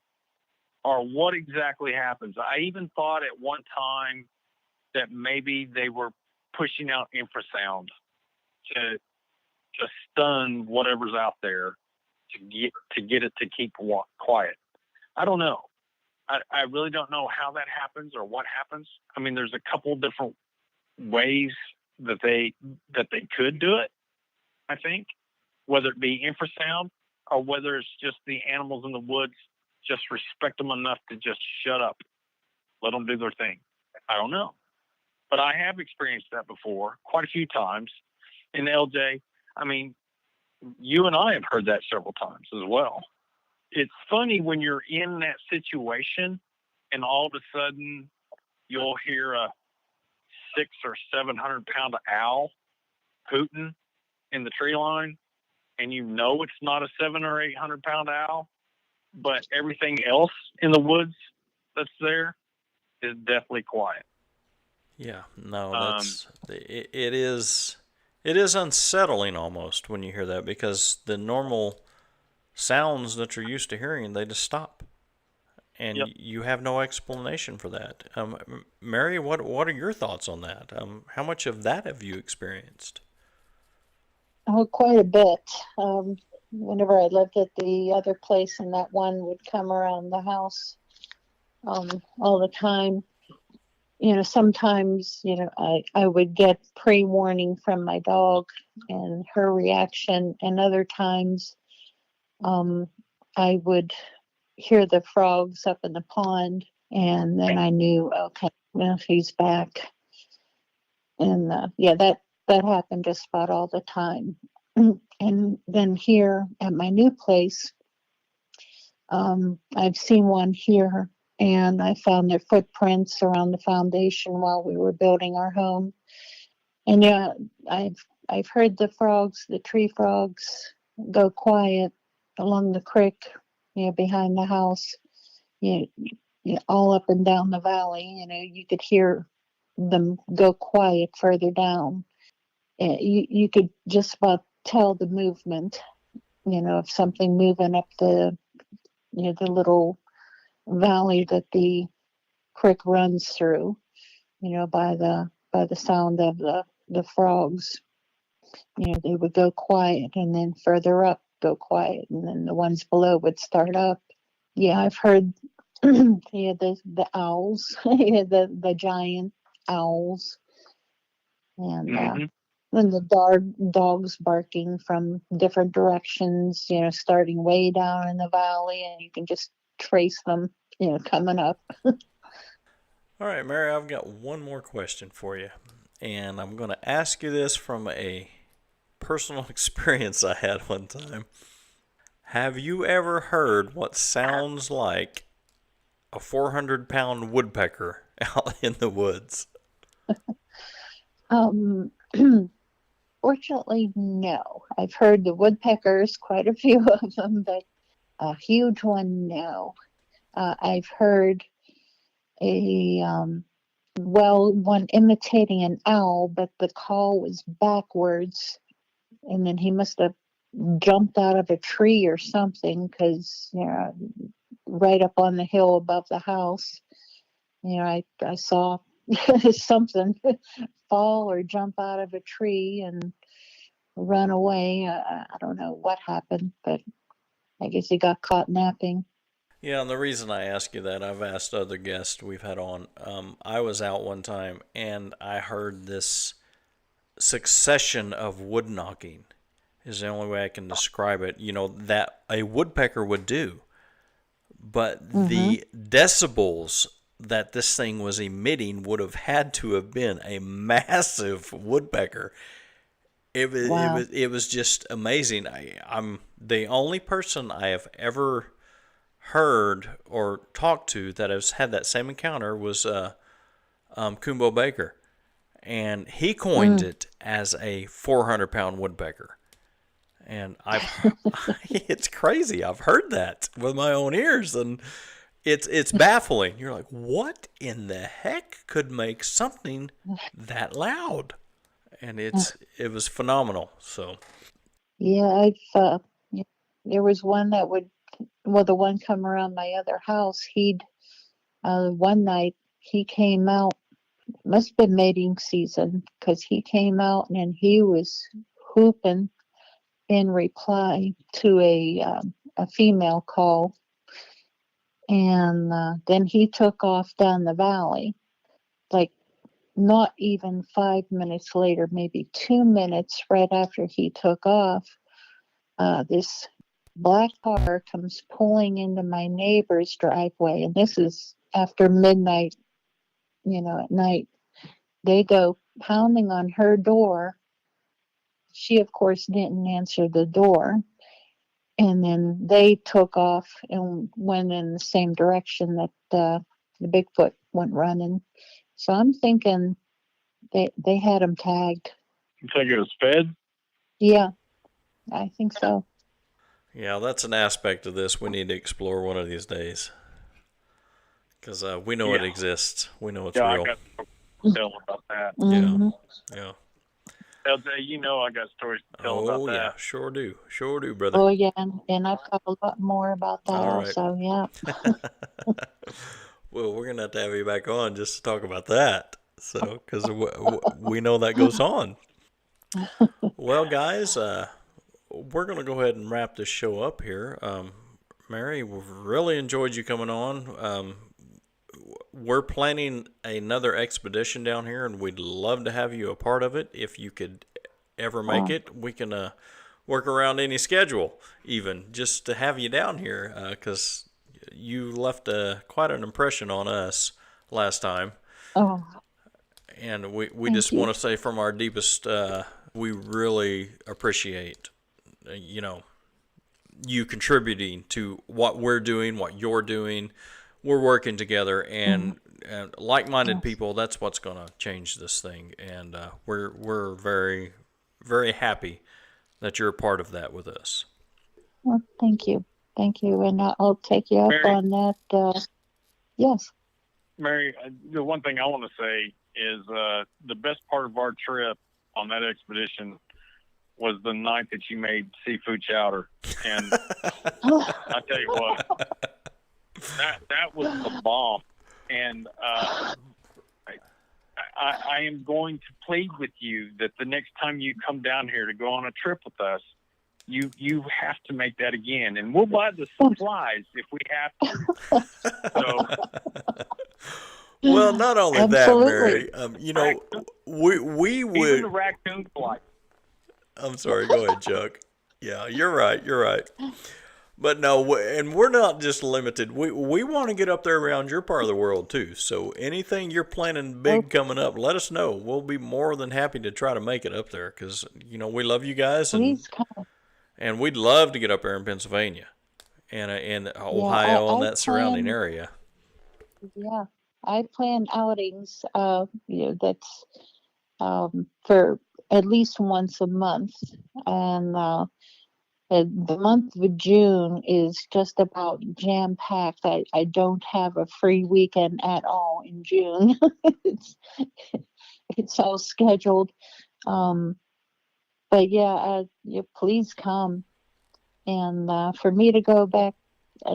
or what exactly happens. I even thought at one time that maybe they were pushing out infrasound to stun whatever's out there to get it to keep quiet. I don't know. I really don't know how that happens or what happens. I mean, there's a couple different ways that they could do it. I think whether it be infrasound or whether it's just the animals in the woods just respect them enough to just shut up, let them do their thing. I don't know, but I have experienced that before quite a few times. And LJ, I mean, you and I have heard that several times as well. It's funny when you're in that situation and all of a sudden you'll hear a 600 or 700 pound owl hooting in the tree line, and you know it's not a 700 or 800 pound owl, but everything else in the woods that's there is deathly quiet. Yeah, no, Um, it is unsettling almost when you hear that because the normal sounds that you're used to hearing, they just stop, and yep. you have no explanation for that. Mary, what are your thoughts on that? How much of that have you experienced? Oh, quite a bit. Whenever I lived at the other place, and that one would come around the house all the time. Sometimes, I would get pre-warning from my dog and her reaction, and other times, um, I would hear the frogs up in the pond, and then I knew, okay, well, he's back. And yeah, that happened just about all the time. And then here at my new place, I've seen one here, and I found their footprints around the foundation while we were building our home. And yeah, I've I've heard the frogs, the tree frogs, go quiet along the creek, behind the house, you all up and down the valley. You could hear them go quiet further down. You could just about tell the movement, of something moving up the little valley that the creek runs through, by the sound of the frogs. They would go quiet, and then further up go quiet, and then the ones below would start up. Yeah, I've heard the owls, the giant owls, and then the dogs barking from different directions, starting way down in the valley, and you can just trace them, coming up. All right, Mary, I've got one more question for you, and I'm going to ask you this from a personal experience I had one time. Have you ever heard what sounds like a 400-pound woodpecker out in the woods? Fortunately, no. I've heard the woodpeckers, quite a few of them, but a huge one, no. I've heard one imitating an owl, but the call was backwards, and then he must have jumped out of a tree or something, because right up on the hill above the house, I saw something fall or jump out of a tree and run away. I don't know what happened, but I guess he got caught napping. Yeah, and the reason I ask you that, I've asked other guests we've had on. I was out one time and I heard this succession of wood knocking, is the only way I can describe it, that a woodpecker would do. But the decibels that this thing was emitting would have had to have been a massive woodpecker. It was just amazing. I'm the only person I have ever heard or talked to that has had that same encounter was Kumbo Baker, and he coined it as a 400-pound woodpecker. And it's crazy. I've heard that with my own ears, and it's baffling. You're like, what in the heck could make something that loud? And it was phenomenal. So yeah, there was one that would, the one come around my other house. One night he came out, must have been mating season, because he came out and he was whooping in reply to a female call, and then he took off down the valley. Like, not even 5 minutes later, maybe 2 minutes right after he took off, this black car comes pulling into my neighbor's driveway, and this is after midnight, at night. They go pounding on her door. She, of course, didn't answer the door. And then they took off and went in the same direction that the Bigfoot went running. So I'm thinking they had him tagged. You think it was fed? Yeah, I think so. yeah, that's an aspect of this we need to explore one of these days, because we know it exists. We know it's real. I got to tell about that. Yeah. LJ, I got stories to tell about that. Oh, yeah, sure do, brother. Oh, yeah, and I've got a lot more about that also, yeah. Well, we're going to have you back on just to talk about that, so, because we know that goes on. Well, guys, we're going to go ahead and wrap this show up here. Mary, we've really enjoyed you coming on. We're planning another expedition down here, and we'd love to have you a part of it. If you could ever make it, we can work around any schedule, even just to have you down here, because you left quite an impression on us last time. Oh, and we just want to say from our deepest, we really appreciate, you contributing to what we're doing, what you're doing. We're working together, and like-minded people, that's what's going to change this thing. And we're very, very happy that you're a part of that with us. Well, thank you. Thank you. And I'll take you up Mary, on that. Yes. Mary, the one thing I want to say is the best part of our trip on that expedition was the night that you made seafood chowder. And I tell you what, that was the bomb. And I am going to plead with you that the next time you come down here to go on a trip with us, you have to make that again, and we'll buy the supplies if we have to. So, Well, not only Absolutely. that, Mary, we even would. the raccoon flight. I'm sorry. Go ahead, Chuck. Yeah, you're right. You're right. But no, and we're not just limited. We want to get up there around your part of the world too. So anything you're planning big coming up, let us know. We'll be more than happy to try to make it up there because we love you guys, Please come. and we'd love to get up there in Pennsylvania and Yeah, Ohio and I that surrounding plan. area. Yeah, I plan outings. That's for at least once a month, and the month of June is just about jam packed. I don't have a free weekend at all in June. it's it's all scheduled. Um, but yeah, please come. And for me to go back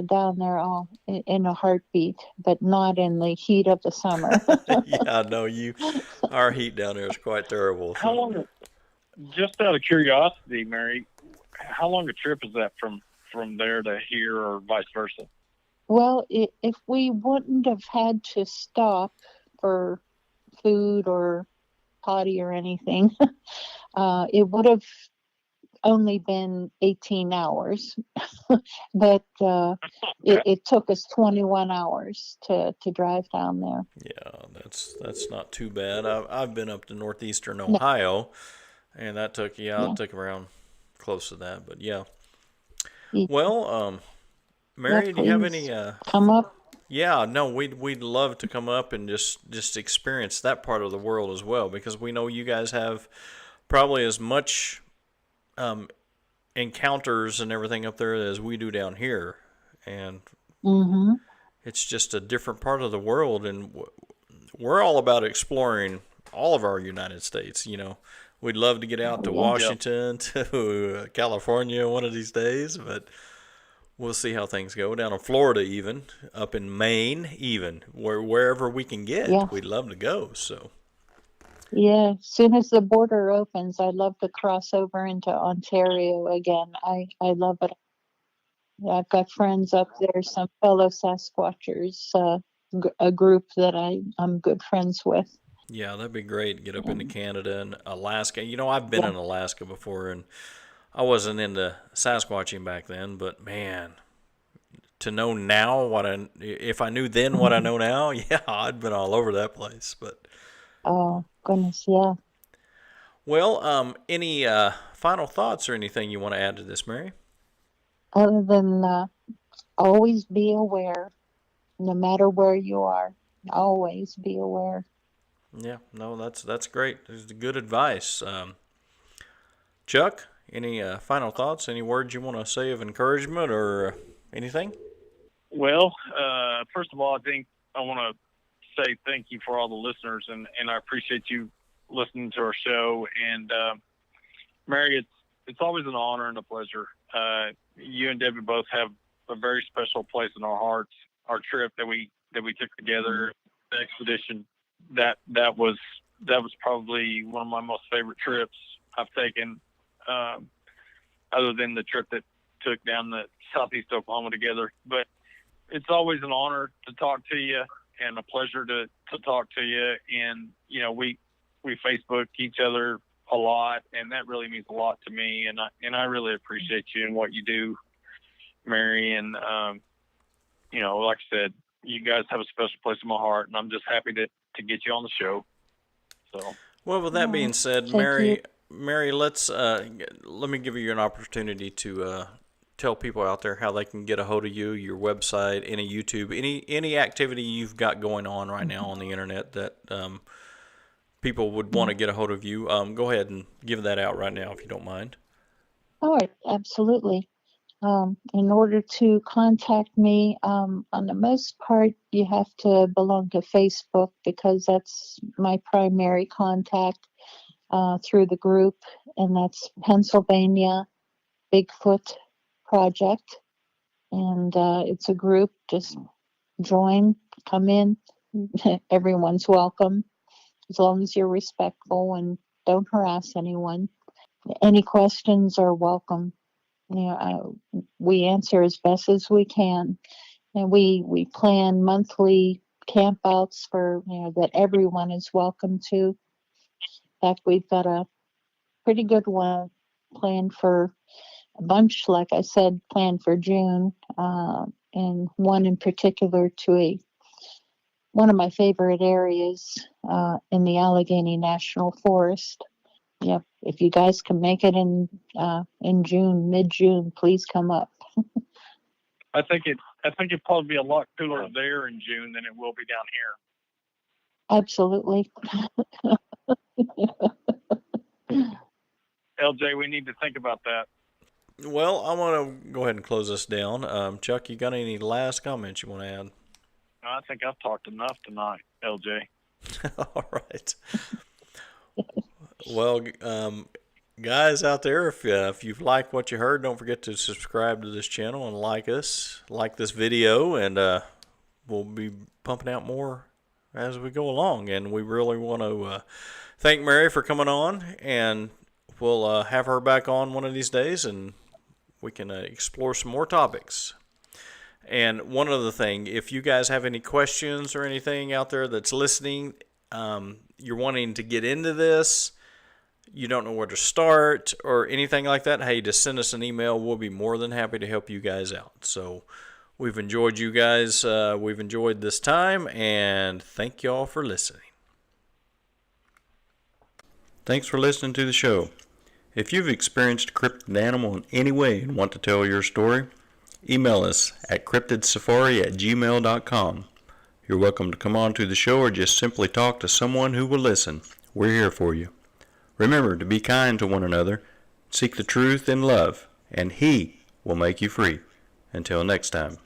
down there all in a heartbeat, but not in the heat of the summer. Yeah, no, our heat down there is quite terrible. How So. long? Just out of curiosity, Mary, how long a trip is that from there to here, or vice versa? Well, if we wouldn't have had to stop for food or potty or anything, it would have only been 18 hours. But Okay. it took us 21 hours to drive down there. Yeah, that's not too bad. I've been up to northeastern No, Ohio, and it yeah, took around close to that. But yeah, yeah, well, yeah, Mary, do you have any? please come up. Yeah, no, we'd love to come up and just experience that part of the world as well because we know you guys have probably as much um, encounters and everything up there as we do down here, and Mm-hmm. it's just a different part of the world, and we're all about exploring all of our United States. We'd love to get out to Yeah. Yeah. Washington, to California one of these days, but we'll see how things go. Down in Florida, even up in Maine, even wherever we can Yeah. get, we'd love to go. So Yeah. As soon as the border opens, I'd love to cross over into Ontario again. I love it. I've got friends up there, some fellow Sasquatchers, a group that I'm good friends with. yeah, that'd be great. Get up into And Canada and Alaska. I've been yeah, in Alaska before, and I wasn't into Sasquatching back then, but man, to know now if I knew then what I know now, yeah, I'd been all over that place. But oh goodness, yeah. well, any final thoughts or anything you want to add to this, Mary? Other than always be aware, no matter where you are. Always be aware. Yeah, no, that's great. That's good advice. Chuck, any final thoughts? Any words you want to say of encouragement or anything? Well, first of all, I think I want to say thank you for all the listeners, and I appreciate you listening to our show. And Mary, it's always an honor and a pleasure. You and Debbie both have a very special place in our hearts. Our trip that we took together, the expedition, that was probably one of my most favorite trips I've taken, other than the trip that took down the southeast Oklahoma together. But it's always an honor to talk to you and a pleasure to talk to you. And we Facebook each other a lot, and that really means a lot to me. And I really appreciate you and what you do, Mary. And like I said, you guys have a special place in my heart, and I'm just happy to get you on the show. So, Well, with that being Oh, said, thank you. Mary, let me give you an opportunity to tell people out there how they can get a hold of you, your website, any YouTube, any activity you've got going on right now on the internet that people would want to get a hold of you. Go ahead and give that out right now if you don't mind. All right, absolutely. In order to contact me, on the most part, you have to belong to Facebook because that's my primary contact through the group, and that's Pennsylvania Bigfoot Project. And it's a group, just join, come in. Everyone's welcome as long as you're respectful and don't harass anyone. Any questions are welcome. We answer as best as we can, and we plan monthly campouts for that everyone is welcome to. In fact, we've got a pretty good one planned for a bunch, like I said, planned for June, and one in particular to one of my favorite areas in the Allegheny National Forest. Yep, if you guys can make it in June, mid-June, please come up. I think it'd probably be a lot cooler there in June than it will be down here. Absolutely. LJ, we need to think about that. Well, I want to go ahead and close this down. Chuck, you got any last comments you want to add? I think I've talked enough tonight, LJ. All right. Well, guys out there, if you've liked what you heard, don't forget to subscribe to this channel and like this video, and we'll be pumping out more as we go along. And we really want to thank Mary for coming on, and we'll have her back on one of these days, and we can explore some more topics. And one other thing, if you guys have any questions or anything out there that's listening, you're wanting to get into this, you don't know where to start or anything like that, hey, just send us an email. We'll be more than happy to help you guys out. So we've enjoyed you guys. We've enjoyed this time, and thank y'all for listening. Thanks for listening to the show. If you've experienced a cryptid animal in any way and want to tell your story, email us at cryptidsafari@gmail.com. You're welcome to come on to the show or just simply talk to someone who will listen. We're here for you. Remember to be kind to one another, seek the truth in love, and He will make you free. Until next time.